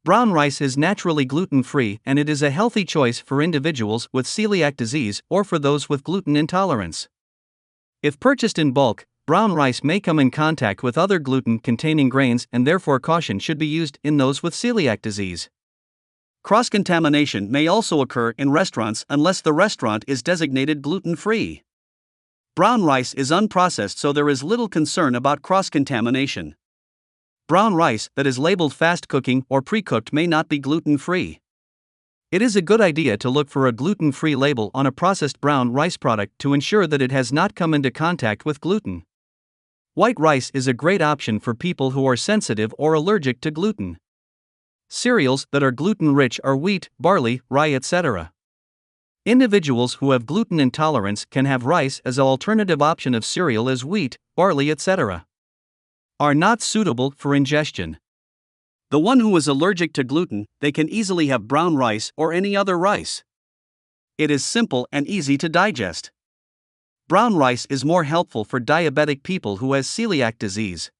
Brown rice is naturally gluten-free and it is a healthy choice for individuals with celiac disease or for those with gluten intolerance. If purchased in bulk, brown rice may come in contact with other gluten-containing grains and therefore caution should be used in those with celiac disease. Cross-contamination may also occur in restaurants unless the restaurant is designated gluten-free. Brown rice is unprocessed, so there is little concern about cross-contamination. Brown rice that is labeled fast cooking or precooked may not be gluten-free. It is a good idea to look for a gluten-free label on a processed brown rice product to ensure that it has not come into contact with gluten. White rice is a great option for people who are sensitive or allergic to gluten. Cereals that are gluten-rich are wheat, barley, rye, etc. Individuals who have gluten intolerance can have rice as an alternative option of cereal as wheat, barley, etc. are not suitable for ingestion. The one who is allergic to gluten, they can easily have brown rice or any other rice. It is simple and easy to digest. Brown rice is more helpful for diabetic people who has celiac disease.